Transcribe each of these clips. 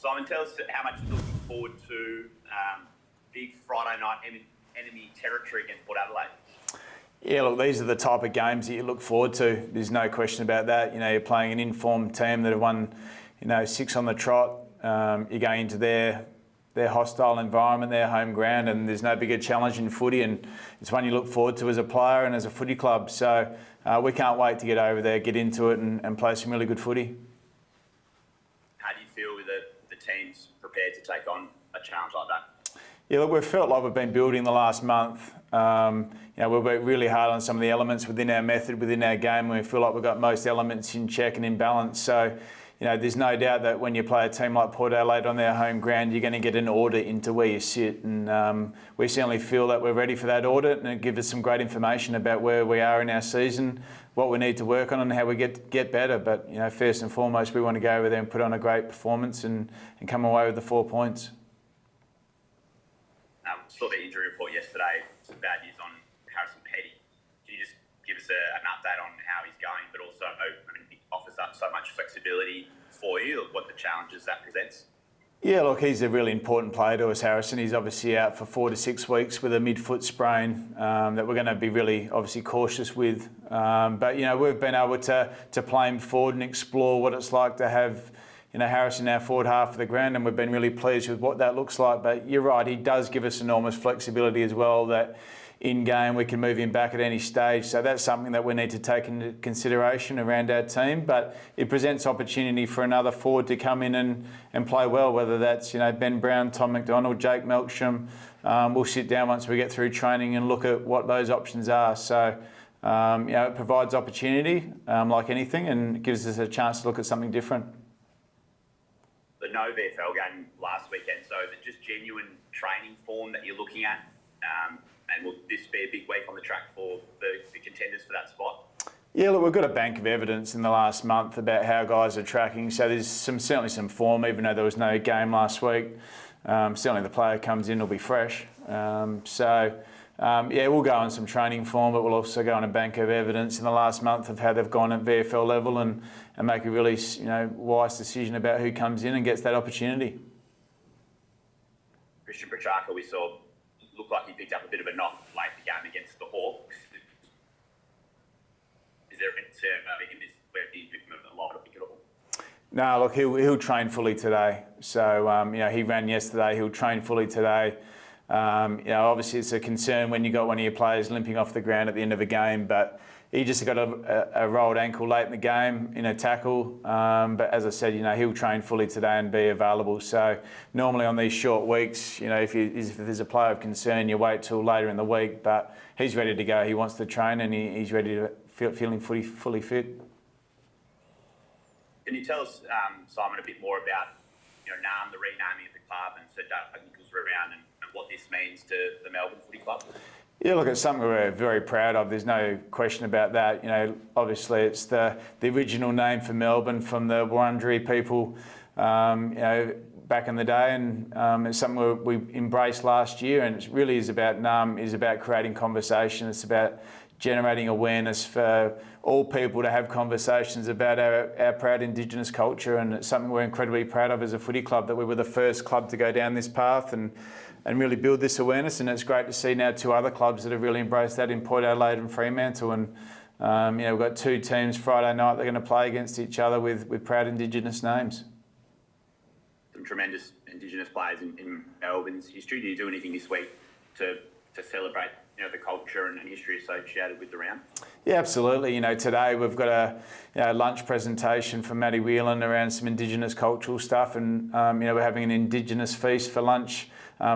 Simon, tell us how much you're looking forward to big Friday night enemy territory against Port Adelaide. Yeah, look, these are the type of games that you look forward to. There's no question about that. You're playing an informed team that have won, 6 on the trot. You're going into their hostile environment, their home ground, and there's no bigger challenge in footy, and it's one you look forward to as a player and as a footy club. So we can't wait to get over there, get into it and play some really good footy. How do you feel with the teams prepared to take on a challenge like that? Yeah, look, we've felt like we've been building the last month. We've worked really hard on some of the elements within our method, within our game, and we feel like we've got most elements in check and in balance. So, there's no doubt that when you play a team like Port Adelaide on their home ground, you're going to get an audit into where you sit. And we certainly feel that we're ready for that audit, and it gives us some great information about where we are in our season, what we need to work on and how we get better. But, first and foremost, we want to go over there and put on a great performance and come away with the 4 points. Saw the injury report yesterday. Some bad news on Harrison Petty. Can you just give us an update on how he's going, but also, he offers up so much flexibility for you, what the challenges that presents? Yeah, look, he's a really important player to us, Harrison. He's obviously out for 4 to 6 weeks with a mid-foot sprain that we're going to be really obviously cautious with. But we've been able to play him forward and explore what it's like to have Harrison our forward half of the ground, and we've been really pleased with what that looks like. But you're right, he does give us enormous flexibility as well, that in game we can move him back at any stage. So that's something that we need to take into consideration around our team. But it presents opportunity for another forward to come in and play well, whether that's Ben Brown, Tom McDonald, Jake Melksham. We'll sit down once we get through training and look at what those options are. So it provides opportunity like anything, and it gives us a chance to look at something different. The no VFL game last weekend, so is it just genuine training form that you're looking at? And will this be a big week on the track for the contenders for that spot? Yeah, look, we've got a bank of evidence in the last month about how guys are tracking. So there's certainly some form, even though there was no game last week. Certainly the player comes in, will be fresh. We'll go on some training form, but we'll also go on a bank of evidence in the last month of how they've gone at VFL level and make a really wise decision about who comes in and gets that opportunity. Christian Petracca, we saw, looked like he picked up a bit of a knock late in the game against the Hawks. Is there a concern about him where he's been a lot of pick at all? No, look, he'll train fully today. So, he ran yesterday, he'll train fully today. Obviously it's a concern when you got one of your players limping off the ground at the end of a game, but he just got a rolled ankle late in the game in a tackle. But as I said, he'll train fully today and be available. So normally on these short weeks, if there's a player of concern, you wait till later in the week. But he's ready to go. He wants to train and he's ready to feeling fully fit. Can you tell us, Simon, a bit more about Narrm, the renaming of the club, and Sir Doug Nichols around and what this means to the Melbourne Footy Club? Yeah, look, it's something we're very proud of. There's no question about that. Obviously it's the original name for Melbourne from the Wurundjeri people, back in the day, and it's something we embraced last year. And it really is about Narrm, is about creating conversation. It's about generating awareness for all people to have conversations about our proud Indigenous culture, and it's something we're incredibly proud of as a footy club, that we were the first club to go down this path and really build this awareness. And it's great to see now 2 other clubs that have really embraced that in Port Adelaide and Fremantle. And we've got 2 teams Friday night, they're going to play against each other with proud Indigenous names. Some tremendous Indigenous players in Melbourne's history. Do you do anything this week to celebrate the culture and history associated with the round? Yeah, absolutely. Today we've got a lunch presentation from Matty Whelan around some Indigenous cultural stuff, and we're having an Indigenous feast for lunch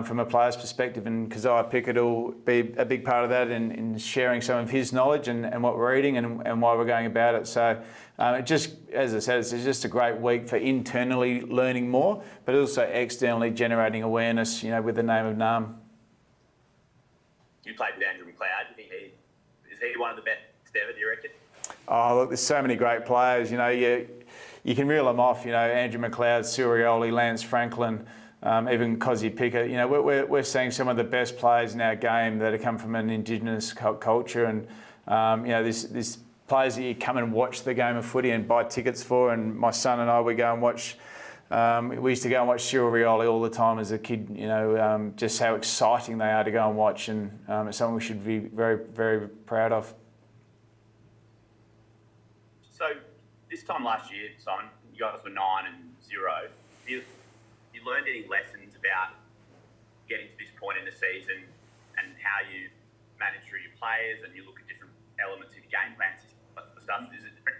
from a player's perspective, and Keziah Pickett will be a big part of that in sharing some of his knowledge and what we're eating and why we're going about it. So it just, as I said, it's just a great week for internally learning more, but also externally generating awareness, with the name of Narrm. You played with Andrew McLeod. Is he one of the best ever, do you reckon? Oh, look, there's so many great players. You can reel them off. Andrew McLeod, Surioli, Lance Franklin, even Keziah Pickett. We're seeing some of the best players in our game that have come from an Indigenous culture, and this players that you come and watch the game of footy and buy tickets for. And my son and I, we go and watch we used to go and watch Cyril Rioli all the time as a kid, you know, just how exciting they are to go and watch, and it's something we should be very, very proud of. So this time last year, Simon, you guys were 9-0. You learned any lessons about getting to this point in the season and how you manage through your players and you look at different elements of your game plans, stuff? Is it different?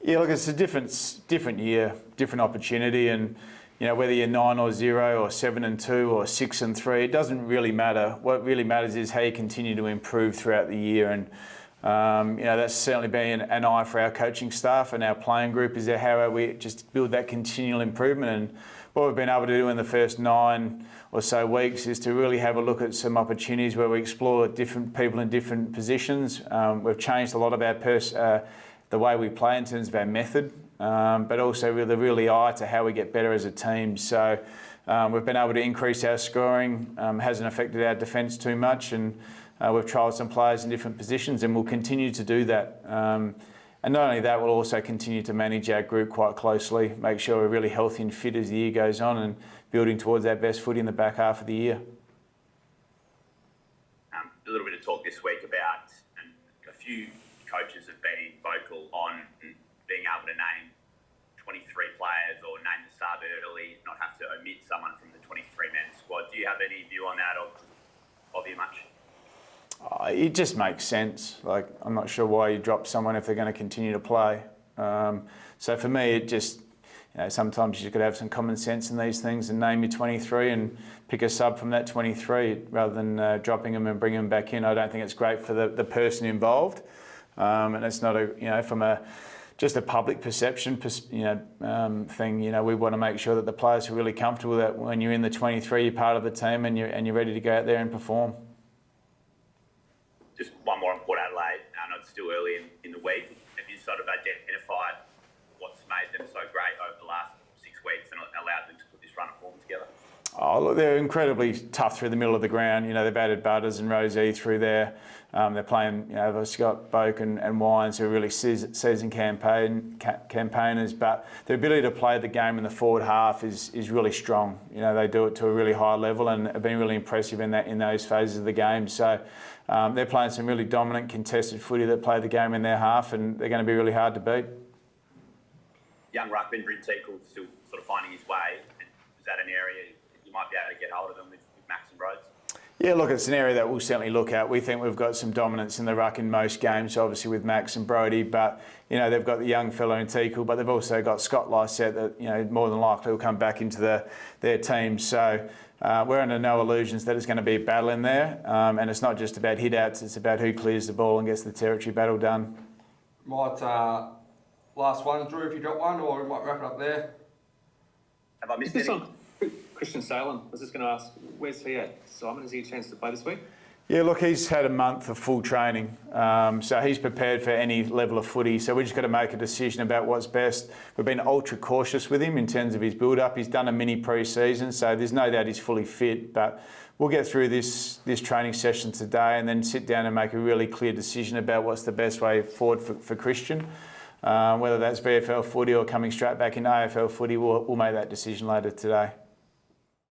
Yeah, look, it's a different year, different opportunity, and you know, whether you're 9-0 or 7-2 or 6-3, it doesn't really matter. What really matters is how you continue to improve throughout the year, and you know, that's certainly been an eye for our coaching staff and our playing group, is that how we just build that continual improvement. And what we've been able to do in the first 9 or so weeks is to really have a look at some opportunities where we explore different people in different positions. We've changed a lot of our the way we play in terms of our method, but also with a really eye to how we get better as a team. So we've been able to increase our scoring, hasn't affected our defence too much, and we've trialled some players in different positions, and we'll continue to do that. And not only that, we'll also continue to manage our group quite closely, make sure we're really healthy and fit as the year goes on, and building towards our best footy in the back half of the year. A little bit of talk this week about, and a few coaches have been vocal on being able to name 23 players or name the sub early, not have to omit someone from the 23-man squad. Do you have any view on that, or of you much? It just makes sense. Like, I'm not sure why you drop someone if they're going to continue to play. So for me, it just, you know, sometimes you just got to have some common sense in these things and name your 23 and pick a sub from that 23 rather than dropping them and bringing them back in. I don't think it's great for the person involved, and it's not a, you know, from a just a public perception, thing. You know, we want to make sure that the players are really comfortable that when you're in the 23, you're part of the team and you're ready to go out there and perform. Just one more on Port Adelaide. I know it's still early in the week. Have you sort of identified what's made them so great over the last 6 weeks and allowed them to put this run of form together? Oh, look, they're incredibly tough through the middle of the ground. You know, they've added Butters and Rosie through there. They're playing, you know, they've got Boak and Wines, who are really seasoned campaigners, but their ability to play the game in the forward half is really strong. You know, they do it to a really high level and have been really impressive in those phases of the game. So they're playing some really dominant contested footy that play the game in their half, and they're going to be really hard to beat. Young ruckman Bryn Teakle still sort of finding his way. Is that an area you might be able to get hold of them with Max and Rhodes? Yeah, look, it's an area that we'll certainly look at. We think we've got some dominance in the ruck in most games, obviously with Max and Brodie, but you know, they've got the young fellow in Teakle, but they've also got Scott Lysette that, you know, more than likely will come back into their team. So we're under no illusions that it's going to be a battle in there, and it's not just about hit-outs, it's about who clears the ball and gets the territory battle done. Might, last one, Drew, if you got one, or we might wrap it up there. Have I missed Just any? on Christian Salem, I was just going to ask, where's he at? Simon, has he a chance to play this week? Yeah, look, he's had a month of full training, so he's prepared for any level of footy. So we just got to make a decision about what's best. We've been ultra cautious with him in terms of his build-up. He's done a mini pre-season, so there's no doubt he's fully fit. But we'll get through this training session today and then sit down and make a really clear decision about what's the best way forward for Christian. Whether that's VFL footy or coming straight back in AFL footy, we'll make that decision later today.